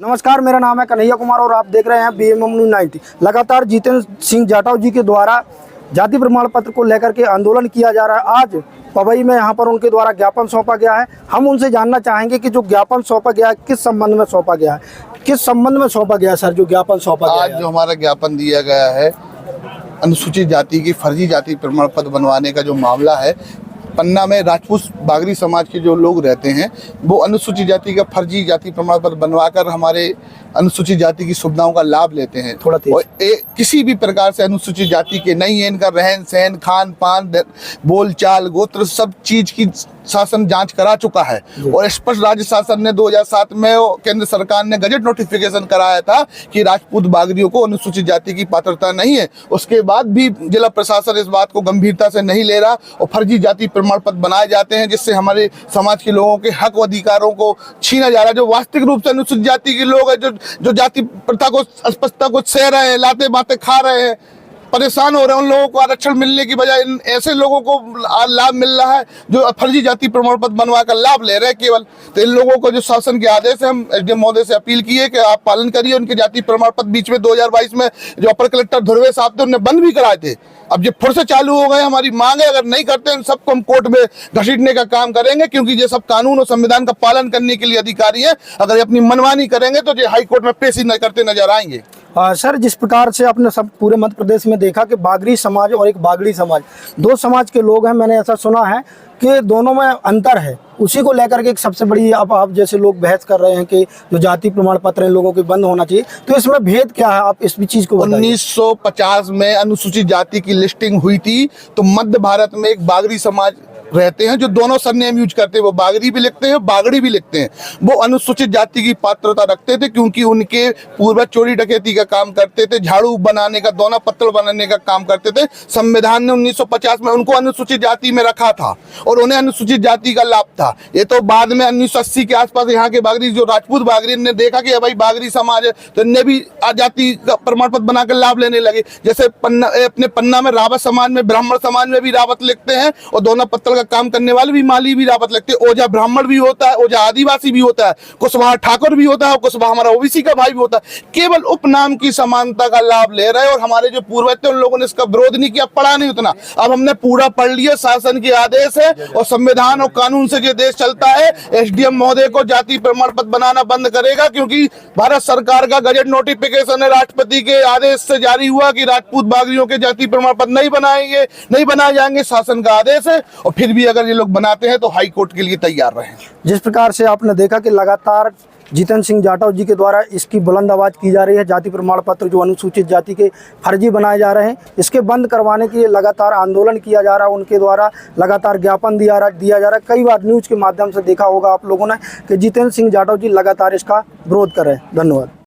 नमस्कार, मेरा नाम है कन्हैया कुमार और आप देख रहे हैं BMM न्यूज़ 90। लगातार जितेंद्र सिंह जाटव जी के द्वारा जाति प्रमाण पत्र को लेकर के आंदोलन किया जा रहा है। आज पवई में यहाँ पर उनके द्वारा ज्ञापन सौंपा गया है। हम उनसे जानना चाहेंगे कि जो ज्ञापन सौंपा गया है किस संबंध में सौंपा गया है, किस संबंध में सौंपा गया है सर जो ज्ञापन सौंपा गया है। आज जो हमारा ज्ञापन दिया गया है अनुसूचित जाति की फर्जी जाति प्रमाण पत्र बनवाने का जो मामला है, पन्ना में राजपूत बागरी समाज के जो लोग रहते हैं वो अनुसूचित जाति का फर्जी जाति प्रमाण पत्र बनवाकर हमारे अनुसूचित जाति की सुविधाओं का लाभ लेते हैं। और किसी भी प्रकार से अनुसूचित जाति के नहीं है, इनका रहन सहन, खान पान, बोल चाल, गोत्र सब चीज की शासन जांच करा चुका है। और स्पष्ट राज्य शासन ने 2007 में केंद्र सरकार ने गजट नोटिफिकेशन कराया था कि राजपूत बागरियों को अनुसूचित जाति की पात्रता नहीं है। उसके बाद भी जिला प्रशासन इस बात को गंभीरता से नहीं ले रहा और फर्जी जाति प्रमाण पत्र बनाए जाते हैं, जिससे हमारे समाज के लोगों के हक व अधिकारों को छीना जा रहा है। जो वास्तविक रूप से अनुसूचित जाति के लोग हैं, जो जाति प्रथा को, अस्पृश्यता को सह रहे हैं, लाते बातें खा रहे हैं, परेशान हो रहे हैं, उन लोगों को आरक्षण मिलने की बजाय इन ऐसे लोगों को लाभ मिल रहा है जो फर्जी जाति प्रमाण पत्र बनवा कर लाभ ले रहे हैं केवल। तो इन लोगों को जो शासन के आदेश है, हम SDM महोदय से अपील किए कि आप पालन करिए। उनके जाति प्रमाण पत्र बीच में 2022 में जो अपर कलेक्टर धुर्वे साहब थे उन्होंने बंद भी कराए थे। अब ये फिर से चालू हो गए। हमारी मांग है, अगर नहीं करते हैं सबको हम कोर्ट में घसीटने का काम करेंगे, क्योंकि ये सब कानून और संविधान का पालन करने के लिए अधिकारी है। अगर ये अपनी मनमानी करेंगे तो ये हाई कोर्ट में पेश ही करते नजर आएंगे। सर, जिस प्रकार से आपने सब पूरे मध्य प्रदेश में देखा कि बागरी समाज और एक बागड़ी समाज, दो समाज के लोग हैं, मैंने ऐसा सुना है कि दोनों में अंतर है। उसी को लेकर के एक सबसे बड़ी अब आप जैसे लोग बहस कर रहे हैं कि जो जाति प्रमाण पत्र इन लोगों के बंद होना चाहिए, तो इसमें भेद क्या है, आप इस भी चीज को बताइए। 1950 में अनुसूचित जाति की लिस्टिंग हुई थी तो मध्य भारत में एक बागरी समाज रहते हैं जो दोनों सरनेम यूज करते हैं। वो बागरी भी लिखते हैं, बागड़ी भी लिखते हैं। वो अनुसूचित जाति की पात्रता रखते थे क्योंकि उनके पूर्वज चोरी डकैती का काम करते थे, झाड़ू बनाने का, दोना पत्तल बनाने का काम करते थे। संविधान ने 1950 में उनको अनुसूचित जाति में रखा था और उन्हें अनुसूचित जाति का लाभ था। ये तो बाद में 1980 के आसपास यहाँ के बागरी जो राजपूत बागरी ने देखा कि भाई बागरी समाज है तो इनने भी जाति का प्रमाण पत्र बनाकर लाभ लेने लगे। जैसे अपने पन्ना में रावत समाज में, ब्राह्मण समाज में भी रावत लिखते हैं और दोना पत्तल काम करने वाले भी माली भी रावत लगते हैं। ओझा ब्राह्मण भी होता है, ओझा आदिवासी भी होता है, कुशवाहा ठाकुर भी होता है, कुशवाहा हमारा OBC का भाई भी होता है। केवल उपनाम की समानता का लाभ ले रहे हैं और हमारे जो पूर्वज थे उन लोगों ने इसका विरोध नहीं किया, पढ़ा नहीं उतना। अब हमने पूरा पढ़ लिया, शासन के आदेश है और संविधान और कानून से जो देश चलता है। SDM महोदय को जाति प्रमाण पत्र बनाना बंद करेगा, क्योंकि भारत सरकार का गजट नोटिफिकेशन है, राष्ट्रपति के आदेश से जारी हुआ कि राजपूत बागरियों के जाति प्रमाण पत्र नहीं बनाए जाएंगे। शासन का आदेश है और फिर भी अगर ये लोग बनाते हैं तो हाई कोर्ट के लिए तैयार रहें। जिस प्रकार से आपने देखा कि लगातार जितेंद्र सिंह जाटव जी के द्वारा इसकी बुलंद आवाज़ की जा रही है, जाति प्रमाण पत्र जो अनुसूचित जाति के फर्जी बनाए जा रहे हैं, इसके बंद करवाने के लिए लगातार आंदोलन किया जा रहा है। उनके द्वारा लगातार ज्ञापन दिया जा रहा है। कई बार न्यूज़ के माध्यम से देखा होगा आप लोगों ने कि जितेंद्र सिंह जाटव जी लगातार इसका विरोध कर रहे हैं। धन्यवाद।